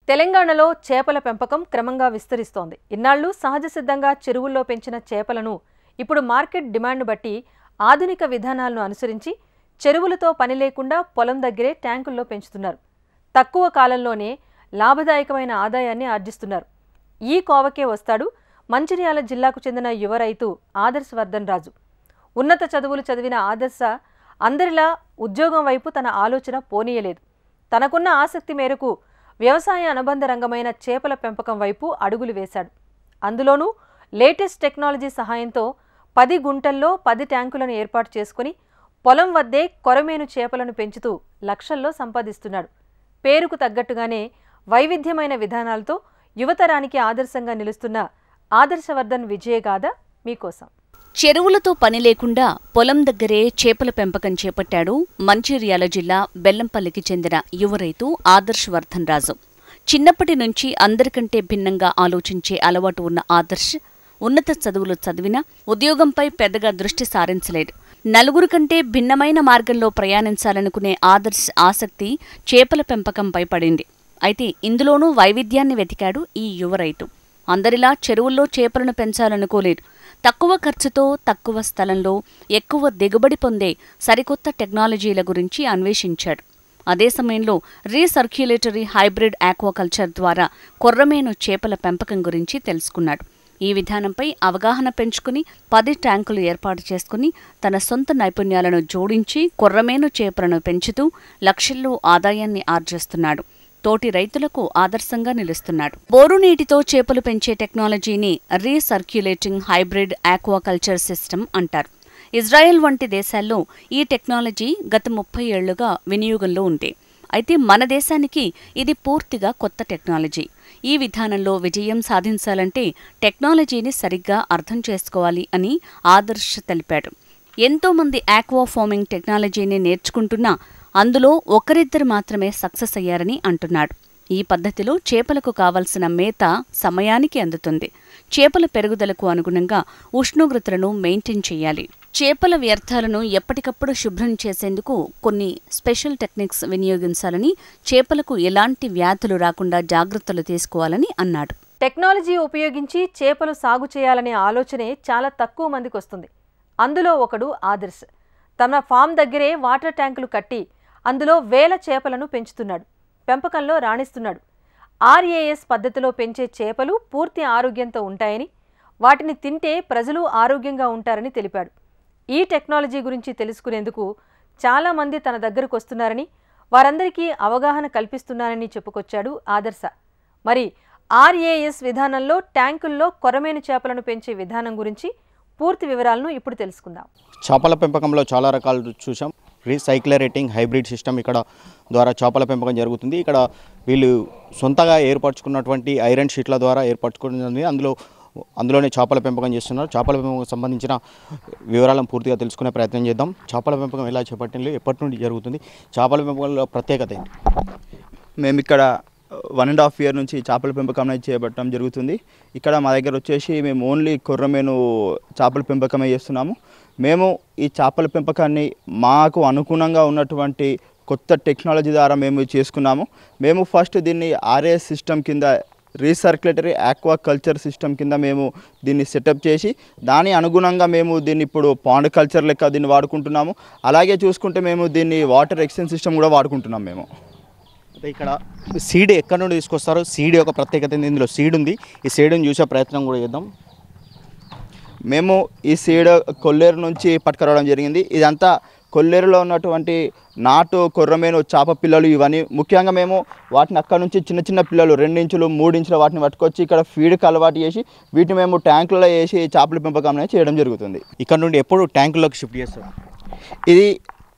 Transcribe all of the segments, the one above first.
తెలంగాణలో చేపల పెంపకం క్రమంగా విస్తరిస్తోంది. ఇన్నాళ్లు సహజ సిద్ధంగా చెరువుల్లో పెంచిన చేపలను ఇప్పుడు మార్కెట్ డిమాండ్ను బట్టి ఆధునిక విధానాలను అనుసరించి చెరువులతో పని లేకుండా పొలం దగ్గరే ట్యాంకుల్లో పెంచుతున్నారు. తక్కువ కాలంలోనే లాభదాయకమైన ఆదాయాన్ని ఆర్జిస్తున్నారు. ఈ కోవకే వస్తాడు మంచిర్యాల జిల్లాకు చెందిన యువ రైతు ఆదర్శ్ వర్ధన్ రాజు. ఉన్నత చదువులు చదివిన ఆదర్శ అందరిలా ఉద్యోగం వైపు తన ఆలోచన పోనీయలేదు. తనకున్న ఆసక్తి మేరకు వ్యవసాయ అనుబంధ రంగమైన చేపల పెంపకం వైపు అడుగులు వేశాడు. అందులోనూ లేటెస్ట్ టెక్నాలజీ సహాయంతో 10 గుంటల్లో 10 ట్యాంకులను ఏర్పాటు చేసుకుని పొలం వద్దే కొరమేను చేపలను పెంచుతూ లక్షల్లో సంపాదిస్తున్నాడు. పేరుకు తగ్గట్టుగానే వైవిధ్యమైన విధానాలతో యువతరానికి ఆదర్శంగా నిలుస్తున్న ఆదర్శవర్ధన్ విజయగాథ మీకోసం. చెరువులతో పని లేకుండా పొలం దగ్గరే చేపల పెంపకం చేపట్టాడు మంచిర్యాల జిల్లా బెల్లంపల్లికి చెందిన యువ రైతు ఆదర్శ్ వర్ధన్ రాజు. చిన్నప్పటి నుంచి అందరికంటే భిన్నంగా ఆలోచించే అలవాటు ఉన్న ఆదర్శ్ ఉన్నత చదువులు చదివినా ఉద్యోగంపై పెద్దగా దృష్టి సారించలేదు. నలుగురు కంటే భిన్నమైన మార్గంలో ప్రయాణించాలనుకునే ఆదర్శ్ ఆసక్తి చేపల పెంపకంపై పడింది. అయితే ఇందులోనూ వైవిధ్యాన్ని వెతికాడు ఈ యువ రైతు. అందరిలా చెరువుల్లో చేపలను పెంచాలనుకోలేదు. తక్కువ ఖర్చుతో తక్కువ స్థలంలో ఎక్కువ దిగుబడి పొందే సరికొత్త టెక్నాలజీల గురించి అన్వేషించాడు. అదే సమయంలో రీసర్క్యులేటరీ హైబ్రిడ్ ఆక్వాకల్చర్ ద్వారా కొర్రమేను చేపల పెంపకం గురించి తెలుసుకున్నాడు. ఈ విధానంపై అవగాహన పెంచుకుని 10 ట్యాంకులు ఏర్పాటు చేసుకుని తన సొంత నైపుణ్యాలను జోడించి కొర్రమేను చేపలను పెంచుతూ లక్షల్లో ఆదాయాన్ని ఆర్జిస్తున్నాడు. తోటి రైతులకు ఆదర్శంగా నిలుస్తున్నాడు. బోరునీటితో చేపలు పెంచే టెక్నాలజీని రీసర్క్యులేటింగ్ హైబ్రిడ్ ఆక్వాకల్చర్ సిస్టమ్ అంటారు. ఇజ్రాయెల్ వంటి దేశాల్లో ఈ టెక్నాలజీ గత 30 ఏళ్లుగా వినియోగంలో ఉంది. అయితే మన దేశానికి ఇది పూర్తిగా కొత్త టెక్నాలజీ. ఈ విధానంలో విజయం సాధించాలంటే టెక్నాలజీని సరిగ్గా అర్థం చేసుకోవాలి అని ఆదర్శ్ తెలిపాడు. ఎంతోమంది ఆక్వా ఫార్మింగ్ టెక్నాలజీని నేర్చుకుంటున్నా అందులో ఒకరిద్దరు మాత్రమే సక్సెస్ అయ్యారని అంటున్నాడు. ఈ పద్ధతిలో చేపలకు కావలసిన మేత సమయానికి అందుతుంది. చేపల పెరుగుదలకు అనుగుణంగా ఉష్ణోగ్రతలను మెయింటైన్ చేయాలి. చేపల వ్యర్థాలను ఎప్పటికప్పుడు శుభ్రం చేసేందుకు కొన్ని స్పెషల్ టెక్నిక్స్ వినియోగించాలని, చేపలకు ఎలాంటి వ్యాధులు రాకుండా జాగ్రత్తలు తీసుకోవాలని అన్నాడు. టెక్నాలజీ ఉపయోగించి చేపలు సాగు చేయాలనే ఆలోచనే చాలా తక్కువ మందికి వస్తుంది. అందులో ఒకడు ఆదర్శ్. తన ఫామ్ దగ్గరే వాటర్ ట్యాంకులు కట్టి అందులో వేల చేపలను పెంచుతున్నాడు. పెంపకంలో రాణిస్తున్నాడు. RAS పద్ధతిలో పెంచే చేపలు పూర్తి ఆరోగ్యంతో ఉంటాయని, వాటిని తింటే ప్రజలు ఆరోగ్యంగా ఉంటారని తెలిపాడు. ఈ టెక్నాలజీ గురించి తెలుసుకునేందుకు చాలామంది తన దగ్గరకు వస్తున్నారని, వారందరికీ అవగాహన కల్పిస్తున్నానని చెప్పుకొచ్చాడు ఆదర్శ. మరి RAS విధానంలో ట్యాంకుల్లో కొరమేను చేపలను పెంచే విధానం గురించి పూర్తి వివరాలను ఇప్పుడు తెలుసుకుందాం. చేపల పెంపకంలో చాలా రకాలు చూసాం. రీసైక్లరేటింగ్ హైబ్రిడ్ సిస్టమ్ ఇక్కడ ద్వారా చేపల పెంపకం జరుగుతుంది. ఇక్కడ వీళ్ళు సొంతగా ఏర్పరచుకున్నటువంటి ఐరన్ షీట్ల ద్వారా ఏర్పరచుకున్నది అందులోనే చేపల పెంపకం చేస్తున్నారు. చేపల పెంపకం సంబంధించిన వివరాలను పూర్తిగా తెలుసుకునే ప్రయత్నం చేద్దాం. చేపల పెంపకం ఎలా చేపట్టింది, ఎప్పటి నుండి జరుగుతుంది, చేపల పెంపకంలో ప్రత్యేకత ఏంటి? మేము ఇక్కడ 1.5 year నుంచి చేపల పెంపకం అనేది చేపట్టడం జరుగుతుంది. ఇక్కడ మా దగ్గర వచ్చేసి మేము ఓన్లీ కొర్రమేను చేపల పెంపకమే చేస్తున్నాము. మేము ఈ చేపల పెంపకాన్ని మాకు అనుగుణంగా ఉన్నటువంటి కొత్త టెక్నాలజీ ద్వారా మేము చేసుకున్నాము. మేము ఫస్ట్ దీన్ని RAS సిస్టమ్ కింద, రీసర్క్యులేటరీ ఆక్వాకల్చర్ సిస్టమ్ కింద మేము దీన్ని సెటప్ చేసి దాని అనుగుణంగా మేము దీన్ని ఇప్పుడు పాండ్ కల్చర్ లెక్క దీన్ని వాడుకుంటున్నాము. అలాగే చూసుకుంటే మేము దీన్ని వాటర్ ఎక్స్చేంజ్ సిస్టమ్ కూడా వాడుకుంటున్నాం. మేము ఇక్కడ సీడ్ ఎక్కడి నుండి తీసుకొస్తారు? సీడ్ యొక్క ప్రత్యేకత ఏంది? ఇందులో సీడ్ ఉంది. ఈ సీడ్ని చూసే ప్రయత్నం కూడా చేద్దాం. మేము ఈ సీడ్ కొల్లేరు నుంచి పట్టుకురావడం జరిగింది. ఇదంతా కొల్లేరులో ఉన్నటువంటి నాటు కొర్రమేను చేప పిల్లలు ఇవన్నీ. ముఖ్యంగా మేము వాటిని అక్కడ నుంచి చిన్న చిన్న పిల్లలు 2 ఇంచులు 3 ఇంచుల వాటిని పట్టుకొచ్చి ఇక్కడ ఫీడ్కి అలవాటు చేసి వీటిని మేము ట్యాంకులలో వేసి చేపల పెంపకం అనేది చేయడం జరుగుతుంది. ఇక్కడ నుండి ఎప్పుడు ట్యాంకులోకి షిఫ్ట్ చేస్తారు? ఇది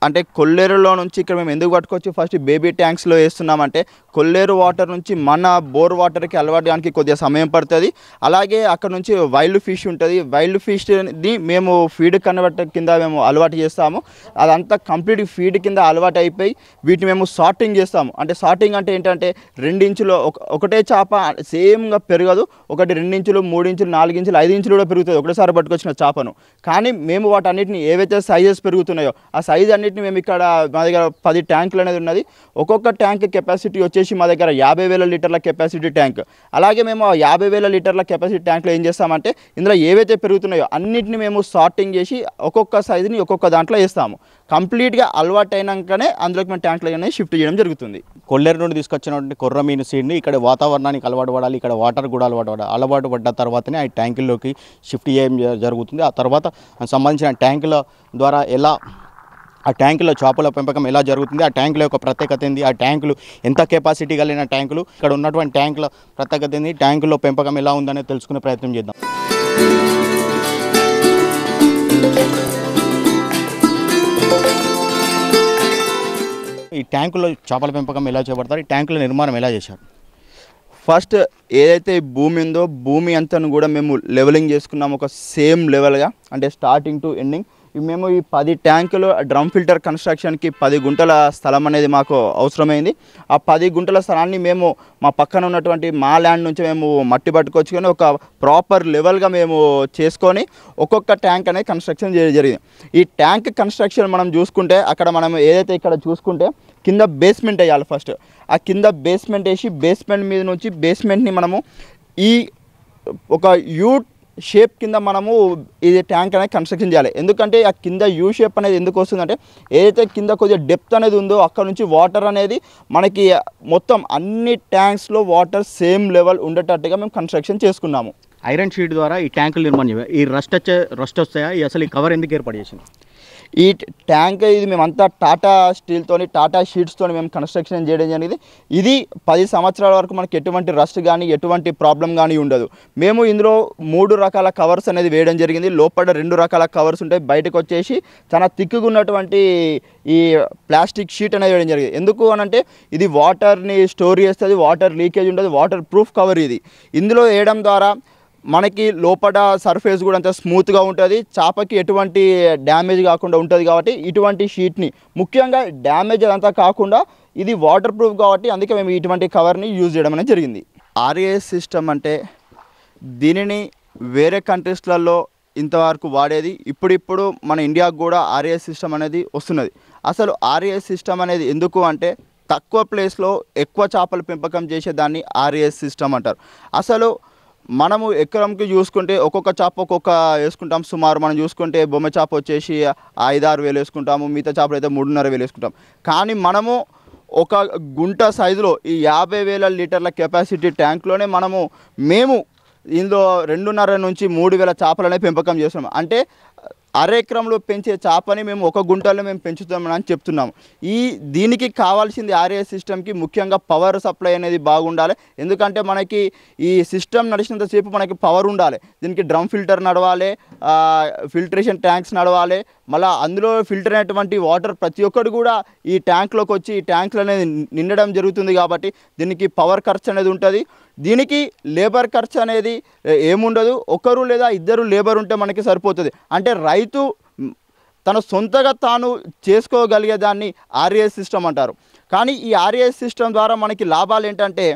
అంటే కొల్లేరులో నుంచి ఇక్కడ మేము ఎందుకు పట్టుకొచ్చి ఫస్ట్ బేబీ ట్యాంక్స్లో వేస్తున్నామంటే కొల్లేరు వాటర్ నుంచి మన బోర్ వాటర్కి అలవాటానికి కొద్దిగా సమయం పడుతుంది. అలాగే అక్కడ నుంచి వైల్డ్ ఫిష్ ఉంటుంది. వైల్డ్ ఫిష్ని మేము ఫీడ్ కన్వర్టర్ కింద మేము అలవాటు చేస్తాము. అదంతా కంప్లీట్ ఫీడ్ కింద అలవాటు అయిపోయి వీటిని మేము సార్టింగ్ చేస్తాము. అంటే సార్టింగ్ అంటే ఏంటంటే 2 ఇంచులు ఒకటే చేప సేమ్గా పెరగదు. ఒకటి 2 ఇంచులు 3 ఇంచులు 4 ఇంచులు 5 ఇంచులు కూడా పెరుగుతుంది ఒకటేసారి పట్టుకొచ్చిన చేపను. కానీ మేము వాటన్నిటిని ఏవైతే సైజెస్ పెరుగుతున్నాయో ఆ సైజ్ అన్నిటిని కెపాసిటీని మేము ఇక్కడ మా దగ్గర 10 ట్యాంకులు అనేది ఉన్నది. ఒక్కొక్క ట్యాంక్ కెపాసిటీ వచ్చేసి మా దగ్గర 50,000 లీటర్ల కెపాసిటీ ట్యాంక్. అలాగే మేము ఆ 50,000 లీటర్ల కెపాసిటీ ట్యాంక్లో ఏం చేస్తామంటే ఇందులో ఏవైతే పెరుగుతున్నాయో అన్నింటిని మేము సార్టింగ్ చేసి ఒక్కొక్క సైజుని ఒక్కొక్క దాంట్లో వేస్తాము. కంప్లీట్గా అలవాటు అయినాకనే అందులోకి మేము ట్యాంకులు అనేది షిఫ్ట్ చేయడం జరుగుతుంది. కొల్లేరు నుండి తీసుకొచ్చినటువంటి కొర్రమీను సీడ్ని ఇక్కడ వాతావరణానికి అలవాటు పడాలి, ఇక్కడ వాటర్ కూడా అలవాటు పడ్డ తర్వాతనే ఆ ట్యాంకుల్లోకి షిఫ్ట్ చేయడం జరుగుతుంది. ఆ తర్వాత సంబంధించిన ట్యాంకుల ద్వారా ఎలా ఆ ట్యాంకులో చేపల పెంపకం ఎలా జరుగుతుంది, ఆ ట్యాంకుల యొక్క ప్రత్యేకత ఏంది, ఆ ట్యాంకులు ఎంత కెపాసిటీ కలిగిన ట్యాంకులు, ఇక్కడ ఉన్నటువంటి ట్యాంకుల ప్రత్యేకత ఏంది, ట్యాంకుల్లో పెంపకం ఎలా ఉందనేది తెలుసుకునే ప్రయత్నం చేద్దాం. ఈ ట్యాంకుల్లో చేపల పెంపకం ఎలా చేపడతారు, ఈ ట్యాంకుల నిర్మాణం ఎలా చేశారు? ఫస్ట్ ఏదైతే భూమి ఉందో భూమి అంతను కూడా మేము లెవెలింగ్ చేసుకున్నాము ఒక సేమ్ లెవెల్గా, అంటే స్టార్టింగ్ టు ఎండింగ్. మేము ఈ 10 ట్యాంకులు డ్రమ్ ఫిల్టర్ కన్స్ట్రక్షన్కి 10 గుంటల స్థలం అనేది మాకు అవసరమైంది. ఆ 10 గుంటల స్థలాన్ని మేము మా పక్కన ఉన్నటువంటి మా ల్యాండ్ నుంచి మేము మట్టి పట్టుకొచ్చుకొని ఒక ప్రాపర్ లెవెల్గా మేము చేసుకొని ఒక్కొక్క ట్యాంక్ అనేది కన్స్ట్రక్షన్ జరిగింది. ఈ ట్యాంక్ కన్స్ట్రక్షన్ మనం చూసుకుంటే అక్కడ మనం ఏదైతే ఇక్కడ చూసుకుంటే కింద బేస్మెంట్ వేయాలి. ఫస్ట్ ఆ కింద బేస్మెంట్ వేసి బేస్మెంట్ మీద నుంచి బేస్మెంట్ని మనము ఈ ఒక యూ షేప్ కింద మనము ఇది ట్యాంక్ అనేది కన్స్ట్రక్షన్ చేయాలి. ఎందుకంటే ఆ కింద యూ షేప్ అనేది ఎందుకు వస్తుందంటే ఏదైతే కింద కొద్దిగా డెప్త్ అనేది ఉందో అక్కడ నుంచి వాటర్ అనేది మనకి మొత్తం అన్ని ట్యాంక్స్లో వాటర్ సేమ్ లెవెల్ ఉండేటట్టుగా మేము కన్స్ట్రక్షన్ చేసుకున్నాము. ఐరన్ షీట్ ద్వారా ఈ ట్యాంకులు నిర్మాణం ఈ రస్ట్ వస్తాయా, అసలు ఈ కవర్ ఎందుకు ఏర్పాటు చేసింది? ఈ ట్యాంక్ ఇది మేమంతా టాటా స్టీల్తోని టాటా షీట్స్తోని మేము కన్స్ట్రక్షన్ చేయడం జరిగింది. ఇది 10 సంవత్సరాల వరకు మనకి ఎటువంటి రస్ట్ కానీ ఎటువంటి ప్రాబ్లం కానీ ఉండదు. మేము ఇందులో 3 రకాల కవర్స్ అనేది వేయడం జరిగింది. లోపల 2 రకాల కవర్స్ ఉంటాయి, బయటకు వచ్చేసి చాలా థిక్గా ఉన్నటువంటి ఈ ప్లాస్టిక్ షీట్ అనేది వేయడం జరిగింది. ఎందుకు అనంటే ఇది వాటర్ని స్టోర్ చేస్తుంది, వాటర్ లీకేజ్ ఉండదు, వాటర్ ప్రూఫ్ కవర్ ఇది. ఇందులో వేయడం ద్వారా మనకి లోపల సర్ఫేస్ కూడా అంత స్మూత్గా ఉంటుంది, చేపకి ఎటువంటి డ్యామేజ్ కాకుండా ఉంటుంది. కాబట్టి ఇటువంటి షీట్ని ముఖ్యంగా డ్యామేజ్ అంతా కాకుండా ఇది వాటర్ ప్రూఫ్ కాబట్టి అందుకే మేము ఇటువంటి కవర్ని యూజ్ చేయడం అనేది జరిగింది. ఆర్ఏఎస్ సిస్టమ్ అంటే దీనిని వేరే కంట్రీస్లలో ఇంతవరకు వాడేది, ఇప్పుడు మన ఇండియాకు కూడా ఆర్ఏఎస్ సిస్టమ్ అనేది వస్తున్నది. అసలు ఆర్ఏఎస్ సిస్టమ్ అనేది ఎందుకు అంటే తక్కువ ప్లేస్లో ఎక్కువ చేపల పెంపకం చేసేదాన్ని ఆర్ఏఎస్ సిస్టమ్ అంటారు. అసలు మనము ఎకరంకి చూసుకుంటే ఒక్కొక్క చేప ఒక్కొక్క వేసుకుంటాం. సుమారు మనం చూసుకుంటే బొమ్మ చేప వచ్చేసి 5-6 వేలు వేసుకుంటాము, మిగతా చేపలు అయితే 3.5 వేలు వేసుకుంటాం. కానీ మనము ఒక గుంట సైజులో ఈ 50,000 లీటర్ల కెపాసిటీ ట్యాంక్లోనే మేము ఇందులో 2.5 నుంచి 3,000 చేపలనే పెంపకం చేస్తున్నాం. అంటే అరెకరంలో పెంచే చేపని మేము ఒక గుంటలో మేము పెంచుతామని చెప్తున్నాము. దీనికి కావాల్సింది ఆర్ఏఎస్ సిస్టమ్కి ముఖ్యంగా పవర్ సప్లై అనేది బాగుండాలి. ఎందుకంటే మనకి ఈ సిస్టమ్ నడిచినంతసేపు మనకి పవర్ ఉండాలి. దీనికి డ్రమ్ ఫిల్టర్ నడవాలి, ఫిల్టరేషన్ ట్యాంక్స్ నడవాలి, మళ్ళీ అందులో ఫిల్టర్ అయినటువంటి వాటర్ ప్రతి ఒక్కటి కూడా ఈ ట్యాంక్లోకి వచ్చి ఈ ట్యాంకులు అనేది నిండడం జరుగుతుంది. కాబట్టి దీనికి పవర్ ఖర్చు అనేది ఉంటుంది. దీనికి లేబర్ ఖర్చు అనేది ఏముండదు, ఒకరు లేదా 2 లేబర్ ఉంటే మనకి సరిపోతుంది. అంటే రైతు తన సొంతగా తాను చేసుకోగలిగేదాన్ని ఆర్ఏఎస్ సిస్టమ్ అంటారు. కానీ ఈ ఆర్ఏఎస్ సిస్టమ్ ద్వారా మనకి లాభాలు ఏంటంటే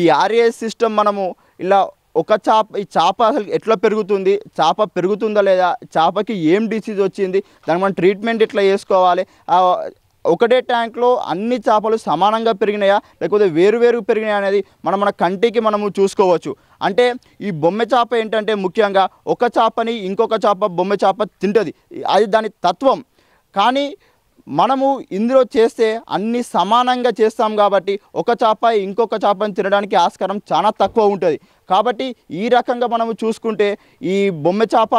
ఈ ఆర్ఏఎస్ సిస్టమ్ మనము ఇలా ఒక ఈ చేప అసలు ఎట్లా పెరుగుతుంది, చేప పెరుగుతుందా లేదా, చేపకి ఏం డిసీజ్ వచ్చింది, దానికి మనం ట్రీట్మెంట్ ఎట్లా చేసుకోవాలి, ఒకటే ట్యాంక్లో అన్ని చేపలు సమానంగా పెరిగినాయా లేకపోతే వేరువేరు పెరిగినాయా అనేది మన కంటికి మనము చూసుకోవచ్చు. అంటే ఈ బొమ్మ చేప ఏంటంటే ముఖ్యంగా ఒక చేపని ఇంకొక చేప బొమ్మ చేప తింటుంది, అది దాని తత్వం. కానీ మనము ఇందులో చేస్తే అన్ని సమానంగా చేస్తాం కాబట్టి ఒక చేప ఇంకొక చేపని తినడానికి ఆస్కారం చాలా తక్కువ ఉంటుంది. కాబట్టి ఈ రకంగా మనము చూసుకుంటే ఈ బొమ్మ చేప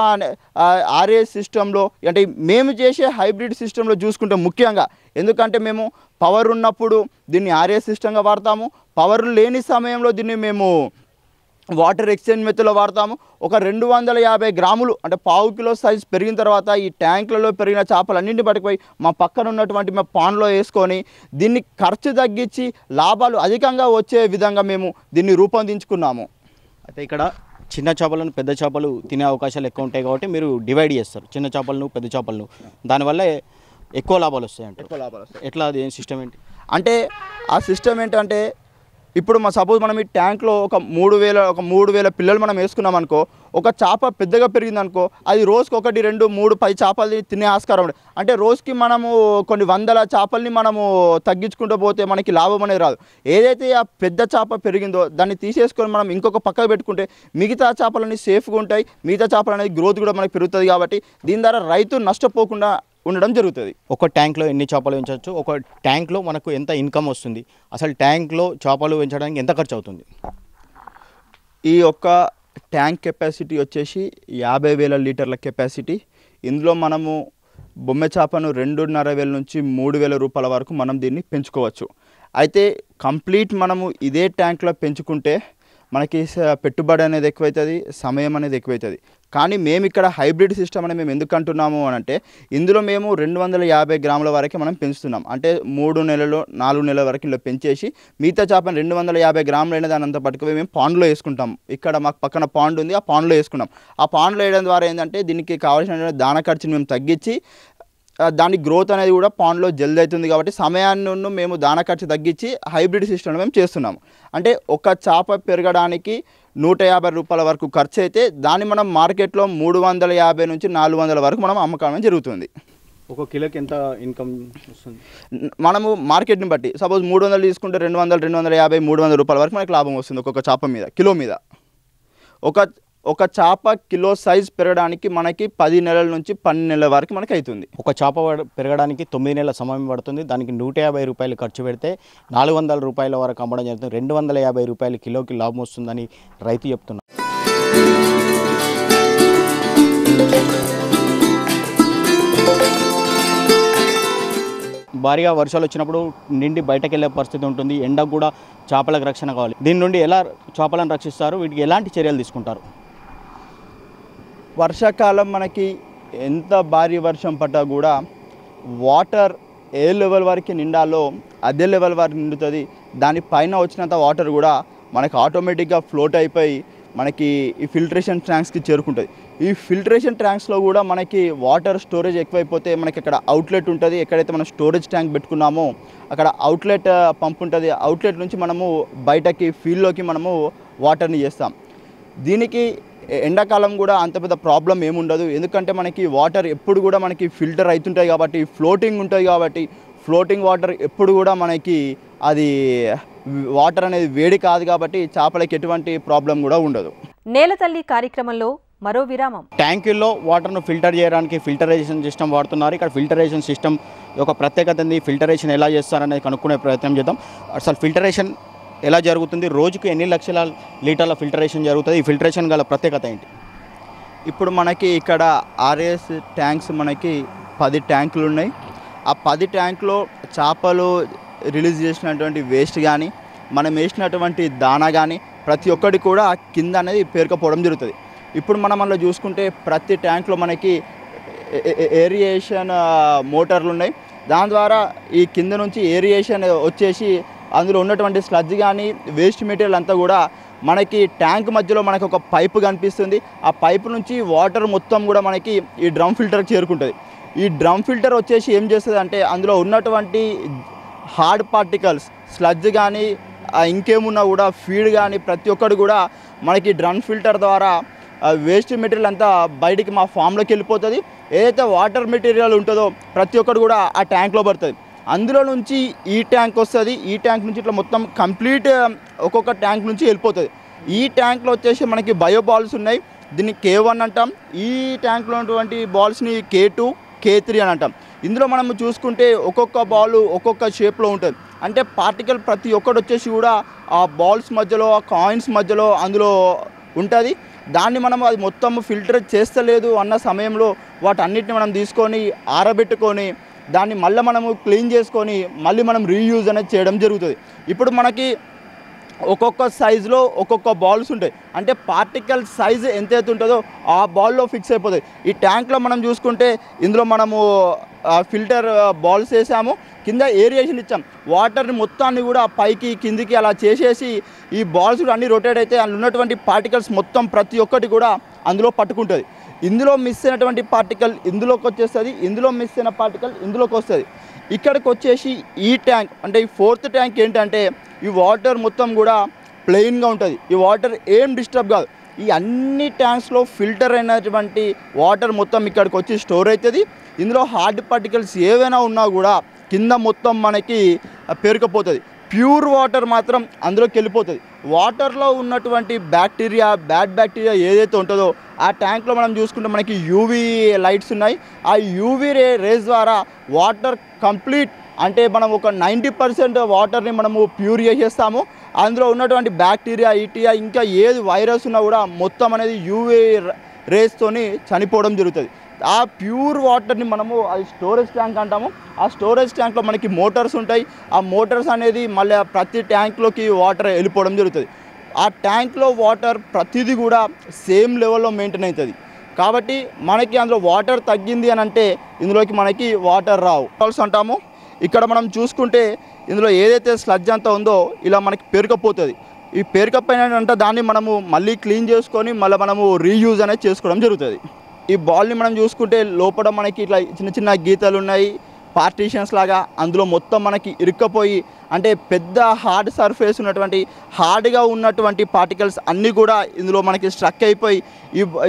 ఆర్ఏఎస్ సిస్టంలో అంటే మేము చేసే హైబ్రిడ్ సిస్టంలో చూసుకుంటే ముఖ్యంగా ఎందుకంటే మేము పవర్ ఉన్నప్పుడు దీన్ని ఆర్ఏఎస్ సిస్టంగా వాడతాము, పవర్ లేని సమయంలో దీన్ని మేము వాటర్ ఎక్స్చేంజ్ మెథడ్లో వాడతాము. ఒక 250 గ్రాములు అంటే 1/2 కిలో సైజ్ పెరిగిన తర్వాత ఈ ట్యాంకులలో పెరిగిన చేపలన్నింటినీ పట్టుకుపోయి మా పక్కన ఉన్నటువంటి మా పాండ్లో వేసుకొని దీన్ని ఖర్చు తగ్గించి లాభాలు అధికంగా వచ్చే విధంగా మేము దీన్ని రూపొందించుకున్నాము. అయితే ఇక్కడ చిన్న చేపలను పెద్ద చేపలు తినే అవకాశాలు ఎక్కువ ఉంటాయి కాబట్టి మీరు డివైడ్ చేస్తారు చిన్న చేపలను పెద్ద చేపలను, దానివల్ల ఎక్కువ లాభాలు వస్తాయి. అంటే ఎక్కువ లాభాలు వస్తాయి. ఎట్లా అది సిస్టమ్ ఏంటి అంటే ఆ సిస్టమ్ ఏంటంటే ఇప్పుడు సపోజ్ మనం ఈ ట్యాంక్లో ఒక 3,000 పిల్లలు మనం వేసుకున్నాం అనుకో, ఒక చేప పెద్దగా పెరిగిందనుకో, అది రోజుకి 1, 2, 3, 10 చేపల్ని తినే ఆస్కారం ఉంది. అంటే రోజుకి మనము కొన్ని వందల చేపల్ని మనము తగ్గించుకుంటూ పోతే మనకి లాభం అనేది రాదు. ఏదైతే ఆ పెద్ద చేప పెరిగిందో దాన్ని తీసేసుకొని మనం ఇంకొక పక్కకు పెట్టుకుంటే మిగతా చేపలన్నీ సేఫ్గా ఉంటాయి, మిగతా చేపలు అనేది గ్రోత్ కూడా మనకి పెరుగుతుంది. కాబట్టి దీని ద్వారా రైతు నష్టపోకుండా ఉండడం జరుగుతుంది. ఒక ట్యాంక్లో ఎన్ని చేపలు పెంచవచ్చు, ఒక ట్యాంక్లో మనకు ఎంత ఇన్కమ్ వస్తుంది, అసలు ట్యాంక్లో చేపలు పెంచడానికి ఎంత ఖర్చు అవుతుంది? ఈ ఒక్క ట్యాంక్ కెపాసిటీ వచ్చేసి 50,000 లీటర్ల కెపాసిటీ. ఇందులో మనము బొమ్మె చేపను 2,500 నుంచి 3,000 రూపాయల వరకు మనం దీన్ని పెంచుకోవచ్చు. అయితే కంప్లీట్ మనము ఇదే ట్యాంక్లో పెంచుకుంటే మనకి పెట్టుబడి అనేది ఎక్కువైతుంది, సమయం అనేది ఎక్కువైతుంది. కానీ మేము ఇక్కడ హైబ్రిడ్ సిస్టమ్ అని మేము ఎందుకు అంటున్నాము అని అంటే, ఇందులో మేము 250 గ్రాముల వరకు మనం పెంచుతున్నాం. అంటే 3 నెలలు 4 నెలల వరకు ఇలా పెంచేసి మిగతా చేపను 250 గ్రాములు అయిన దాని అంతా పట్టుకుపోయి మేము పాండ్లో వేసుకుంటాం. ఇక్కడ మాకు పక్కన పాండ్ ఉంది, ఆ పాండ్లో వేసుకున్నాం. ఆ పాండ్లో వేయడం ద్వారా ఏంటంటే దీనికి కావాల్సిన దాన ఖర్చుని మేము తగ్గించి దాని గ్రోత్ అనేది కూడా పాండ్లో జల్దీ అవుతుంది. కాబట్టి సమయాన్ని మేము దాన ఖర్చు తగ్గించి హైబ్రిడ్ సిస్టమ్లో మేము చేస్తున్నాము. అంటే ఒక చేప పెరగడానికి 150 రూపాయల వరకు ఖర్చు అయితే దాన్ని మనం మార్కెట్లో 350 నుంచి 400 వరకు మనం అమ్మకం జరుగుతుంది. ఒక కిలోకి ఎంత ఇన్కమ్ వస్తుంది? మనము మార్కెట్ని బట్టి సపోజ్ 300 తీసుకుంటే 200, 250, 300 రూపాయల వరకు మనకి లాభం వస్తుంది ఒక్కొక్క చేప మీద, కిలో మీద. ఒక చేప కిలో సైజ్ పెరగడానికి మనకి 10 నెలల నుంచి 12 నెలల వరకు మనకి అవుతుంది. ఒక చేప పెరగడానికి 9 నెలల సమయం పడుతుంది. దానికి 150 రూపాయలు ఖర్చు పెడితే 400 రూపాయల వరకు అమ్మడం జరుగుతుంది. 250 రూపాయలు కిలోకి లాభం వస్తుందని రైతు చెప్తున్నారు. భారీగా వర్షాలు వచ్చినప్పుడు నిండి బయటకు వెళ్ళే పరిస్థితి ఉంటుంది. ఎండకు కూడా చేపలకు రక్షణ కావాలి. దీని నుండి ఎలా చేపలను రక్షిస్తారు, వీటికి ఎలాంటి చర్యలు తీసుకుంటారు? వర్షాకాలం మనకి ఎంత భారీ వర్షం పడ్డా కూడా వాటర్ ఏ లెవెల్ వరకు నిండాలో అదే లెవెల్ వరకు నిండుతుంది. దానిపైన వచ్చినంత వాటర్ కూడా మనకి ఆటోమేటిక్గా ఫ్లోట్ అయిపోయి మనకి ఈ ఫిల్టరేషన్ ట్యాంక్స్కి చేరుకుంటుంది. ఈ ఫిల్టరేషన్ ట్యాంక్స్లో కూడా మనకి వాటర్ స్టోరేజ్ ఎక్కువైపోతే మనకి అక్కడ అవుట్లెట్ ఉంటుంది. ఎక్కడైతే మనం స్టోరేజ్ ట్యాంక్ పెట్టుకున్నామో అక్కడ అవుట్లెట్ పంప్ ఉంటుంది. అవుట్లెట్ నుంచి మనము బయటకి ఫీల్డ్లోకి మనము వాటర్ని చేస్తాం. దీనికి ఎండాకాలం కూడా అంత పెద్ద ప్రాబ్లం ఏముండదు. ఎందుకంటే మనకి వాటర్ ఎప్పుడు కూడా మనకి ఫిల్టర్ అవుతుంటాయి కాబట్టి, ఫ్లోటింగ్ ఉంటుంది కాబట్టి, ఫ్లోటింగ్ వాటర్ ఎప్పుడు కూడా మనకి అది వాటర్ అనేది వేడి కాదు కాబట్టి చేపలకి ఎటువంటి ప్రాబ్లం కూడా ఉండదు. నేలతల్లి కార్యక్రమంలో మరో విరామం. ట్యాంకుల్లో వాటర్ను ఫిల్టర్ చేయడానికి ఫిల్టరేషన్ సిస్టమ్ వాడుతున్నారు. ఇక్కడ ఫిల్టరేషన్ సిస్టమ్ యొక్క ప్రత్యేకత ఉంది. ఫిల్టరేషన్ ఎలా చేస్తారనేది కనుక్కునే ప్రయత్నం చేద్దాం. అసలు ఫిల్టరేషన్ ఎలా జరుగుతుంది, రోజుకు ఎన్ని లక్షల లీటర్ల ఫిల్టరేషన్ జరుగుతుంది, ఈ ఫిల్టరేషన్ గల ప్రత్యేకత ఏంటి? ఇప్పుడు మనకి ఇక్కడ ఆర్ఎస్ ట్యాంక్స్ మనకి 10 ట్యాంకులు ఉన్నాయి. ఆ 10 ట్యాంకులో చేపలు రిలీజ్ చేసినటువంటి వేస్ట్ కానీ మనం వేసినటువంటి దానా కానీ ప్రతి ఒక్కటి కూడా కింద అనేది పేరుకపోవడం జరుగుతుంది. ఇప్పుడు మనం అందులో చూసుకుంటే ప్రతి ట్యాంక్లో మనకి ఏరియేషన్ మోటార్లు ఉన్నాయి. దాని ద్వారా ఈ కింద నుంచి ఏరియేషన్ వచ్చేసి అందులో ఉన్నటువంటి స్లడ్జ్ కానీ వేస్ట్ మెటీరియల్ అంతా కూడా మనకి ట్యాంక్ మధ్యలో మనకు ఒక పైపు కనిపిస్తుంది. ఆ పైపు నుంచి వాటర్ మొత్తం కూడా మనకి ఈ డ్రమ్ ఫిల్టర్కి చేరుకుంటుంది. ఈ డ్రమ్ ఫిల్టర్ వచ్చేసి ఏం చేస్తుంది అంటే అందులో ఉన్నటువంటి హార్డ్ పార్టికల్స్ స్లడ్జ్ కానీ ఇంకేమున్నా కూడా ఫీడ్ కానీ ప్రతి ఒక్కటి కూడా మనకి డ్రమ్ ఫిల్టర్ ద్వారా వేస్ట్ మెటీరియల్ అంతా బయటికి మా ఫామ్లోకి వెళ్ళిపోతుంది. ఏదైతే వాటర్ మెటీరియల్ ఉంటుందో ప్రతి ఒక్కటి కూడా ఆ ట్యాంక్లో పడుతుంది. అందులో నుంచి ఈ ట్యాంక్ వస్తుంది. ఈ ట్యాంక్ నుంచి ఇట్లా మొత్తం కంప్లీట్ ఒక్కొక్క ట్యాంక్ నుంచి వెళ్ళిపోతుంది. ఈ ట్యాంక్లో వచ్చేసి మనకి బయో బాల్స్ ఉన్నాయి. దీన్ని K1 అంటాం. ఈ ట్యాంక్లో ఉన్నటువంటి బాల్స్ని K2, K3 అని అంటాం. ఇందులో మనం చూసుకుంటే ఒక్కొక్క బాల్ ఒక్కొక్క షేప్లో ఉంటుంది. అంటే పార్టికల్ ప్రతి ఒక్కటి వచ్చేసి కూడా ఆ బాల్స్ మధ్యలో ఆ కాయిన్స్ మధ్యలో అందులో ఉంటుంది. దాన్ని మనం అది మొత్తం ఫిల్టర్ చేస్తలేదు అన్న సమయంలో వాటన్నిటిని మనం తీసుకొని ఆరబెట్టుకొని దాన్ని మళ్ళీ మనము క్లీన్ చేసుకొని మళ్ళీ మనం రీయూజ్ అనేది చేయడం జరుగుతుంది. ఇప్పుడు మనకి ఒక్కొక్క సైజులో ఒక్కొక్క బాల్స్ ఉంటాయి. అంటే పార్టికల్ సైజు ఎంతైతే ఉంటుందో ఆ బాల్లో ఫిక్స్ అయిపోతాయి. ఈ ట్యాంక్లో మనం చూసుకుంటే ఇందులో మనము ఫిల్టర్ బాల్స్ వేసాము, కింద ఏరియేషన్ ఇచ్చాం. వాటర్ని మొత్తాన్ని కూడా పైకి కిందికి అలా చేసేసి ఈ బాల్స్ కూడా అన్నీ రొటేట్ అయితే అందులో ఉన్నటువంటి పార్టికల్స్ మొత్తం ప్రతి ఒక్కటి కూడా అందులో పట్టుకుంటుంది. ఇందులో మిస్ అయినటువంటి పార్టికల్ ఇందులోకి వచ్చేస్తుంది, ఇందులో మిస్ అయిన పార్టికల్ ఇందులోకి వస్తుంది. ఇక్కడికి వచ్చేసి ఈ ట్యాంక్ అంటే ఈ 4th ట్యాంక్ ఏంటంటే ఈ వాటర్ మొత్తం కూడా ప్లెయిన్గా ఉంటుంది. ఈ వాటర్ ఏం డిస్టర్బ్ కాదు. ఈ అన్ని ట్యాంక్స్లో ఫిల్టర్ అయినటువంటి వాటర్ మొత్తం ఇక్కడికి వచ్చి స్టోర్ అవుతుంది. ఇందులో హార్డ్ పార్టికల్స్ ఏవైనా ఉన్నా కూడా కింద మొత్తం మనకి పేరుకపోతుంది. ప్యూర్ వాటర్ మాత్రం అందులోకి వెళ్ళిపోతుంది. వాటర్లో ఉన్నటువంటి బ్యాక్టీరియా, బ్యాడ్ బ్యాక్టీరియా ఏదైతే ఉంటుందో ఆ ట్యాంక్లో మనం చూసుకుంటే మనకి యూవీ లైట్స్ ఉన్నాయి. ఆ యూవీ రేస్ ద్వారా వాటర్ కంప్లీట్ అంటే మనం ఒక 90% వాటర్ని మనము ప్యూర్ చేసేస్తాము. అందులో ఉన్నటువంటి బ్యాక్టీరియా, ఈటీయా ఇంకా ఏది వైరస్ ఉన్నా కూడా మొత్తం అనేది యూవీ రేస్తోని చనిపోవడం జరుగుతుంది. ఆ ప్యూర్ వాటర్ని మనము అది స్టోరేజ్ ట్యాంక్ అంటాము. ఆ స్టోరేజ్ ట్యాంక్లో మనకి మోటార్స్ ఉంటాయి. ఆ మోటార్స్ అనేది మళ్ళీ ప్రతి ట్యాంక్లోకి వాటర్ వెళ్ళిపోవడం జరుగుతుంది. ఆ ట్యాంక్లో వాటర్ ప్రతిదీ కూడా సేమ్ లెవెల్లో మెయింటైన్ అవుతుంది. కాబట్టి మనకి అందులో వాటర్ తగ్గింది అని అంటే ఇందులోకి మనకి వాటర్ రావు అంటాము. ఇక్కడ మనం చూసుకుంటే ఇందులో ఏదైతే స్లడ్జ్ అంతా ఉందో ఇలా మనకి పేరుకపోతుంది. ఈ పేరుకపోయినంటే దాన్ని మనము మళ్ళీ క్లీన్ చేసుకొని మళ్ళీ మనము రీయూజ్ అనేది చేసుకోవడం జరుగుతుంది. ఈ బాల్ని మనం చూసుకుంటే లోపల మనకి ఇట్లా చిన్న చిన్న గీతలు ఉన్నాయి, పార్టీషన్స్ లాగా. అందులో మొత్తం మనకి ఇరుక్కపోయి అంటే పెద్ద హార్డ్ సర్ఫేస్ ఉన్నటువంటి హార్డ్గా ఉన్నటువంటి పార్టికల్స్ అన్నీ కూడా ఇందులో మనకి స్ట్రక్ అయిపోయి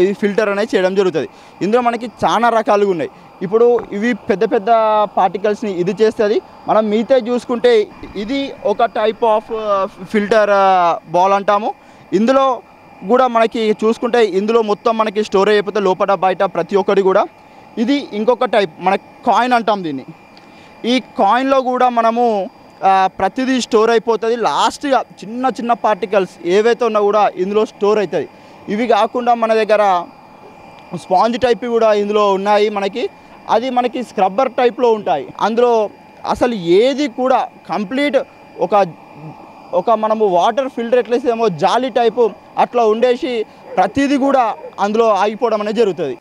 ఈ ఫిల్టర్ అనేది చేయడం జరుగుతుంది. ఇందులో మనకి చాలా రకాలుగా ఉన్నాయి. ఇప్పుడు ఇవి పెద్ద పెద్ద పార్టికల్స్ని ఇది చేస్తుంది. మనం మిగతా చూసుకుంటే ఇది ఒక టైప్ ఆఫ్ ఫిల్టర్ బాల్ అంటాము. ఇందులో కూడా మనకి చూసుకుంటే ఇందులో మొత్తం మనకి స్టోరేజ్ అయిపోతే లోపల బయట ప్రతి ఒక్కటి కూడా. ఇది ఇంకొక టైప్ మన కాయిన్ అంటాం దీన్ని. ఈ కాయిన్లో కూడా మనము ప్రతిదీ స్టోర్ అయిపోతుంది. లాస్ట్గా చిన్న చిన్న పార్టికల్స్ ఏవైతే ఉన్నా కూడా ఇందులో స్టోర్ అవుతుంది. ఇవి కాకుండా మన దగ్గర స్పాంజ్ టైప్ కూడా ఇందులో ఉన్నాయి మనకి. అది మనకి స్క్రబ్బర్ టైప్లో ఉంటాయి. అందులో అసలు ఏది కూడా కంప్లీట్ ఒక మనము వాటర్ ఫిల్టర్ ఎట్లేసేమో జాలి టైపు అట్లా ఉండేసి ప్రతిదీ కూడా అందులో ఆగిపోవడం అనేది జరుగుతుంది.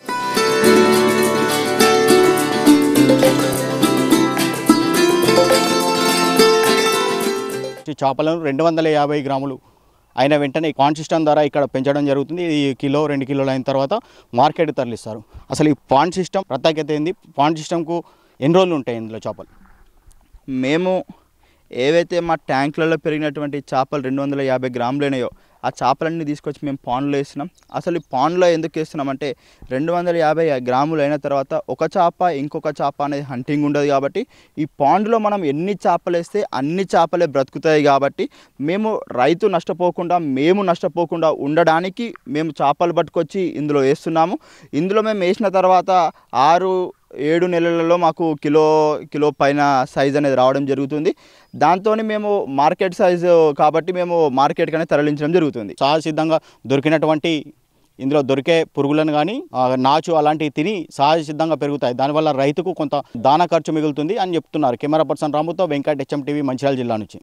చేపలను 250 గ్రాములు అయిన వెంటనే పాండ్ సిస్టమ్ ద్వారా ఇక్కడ పెంచడం జరుగుతుంది. ఈ కిలో 2 కిలోలు అయిన తర్వాత మార్కెట్ తరలిస్తారు. అసలు ఈ పాండ్ సిస్టమ్ ప్రత్యేకత ఏంది? పాండ్ సిస్టమ్కు ఎన్ని రోజులు ఉంటాయి ఇందులో చేపలు? మేము ఏవైతే మా ట్యాంకులలో పెరిగినటువంటి చేపలు 250 గ్రాములు అయినాయో ఆ చేపలన్నీ తీసుకొచ్చి మేము పాండ్లో వేస్తున్నాం. అసలు ఈ పాండ్లో ఎందుకు వేస్తున్నామంటే 250 గ్రాములు అయిన తర్వాత ఒక చేప ఇంకొక చేప అనేది హంటింగ్ ఉండదు. కాబట్టి ఈ పాండ్లో మనం ఎన్ని చేపలు వేస్తే అన్ని చేపలే బ్రతుకుతాయి. కాబట్టి మేము రైతు నష్టపోకుండా మేము నష్టపోకుండా ఉండడానికి మేము చేపలు పట్టుకొచ్చి ఇందులో వేస్తున్నాము. ఇందులో మేము వేసిన తర్వాత 6-7 నెలలలో మాకు కిలో పైన సైజ్ అనేది రావడం జరుగుతుంది. దాంతో మేము మార్కెట్ సైజు కాబట్టి మేము మార్కెట్కి అనేది తరలించడం జరుగుతుంది. సహజసిద్ధంగా దొరికినటువంటి ఇందులో దొరికే పురుగులను కానీ నాచు అలాంటివి తిని సహజసిద్ధంగా పెరుగుతాయి. దానివల్ల రైతుకు కొంత దానా ఖర్చు మిగులుతుంది అని చెప్తున్నారు. కెమెరా పర్సన్ రాముతో వెంకట్, HM టీవీ, మంచిర్యాల జిల్లా నుంచి.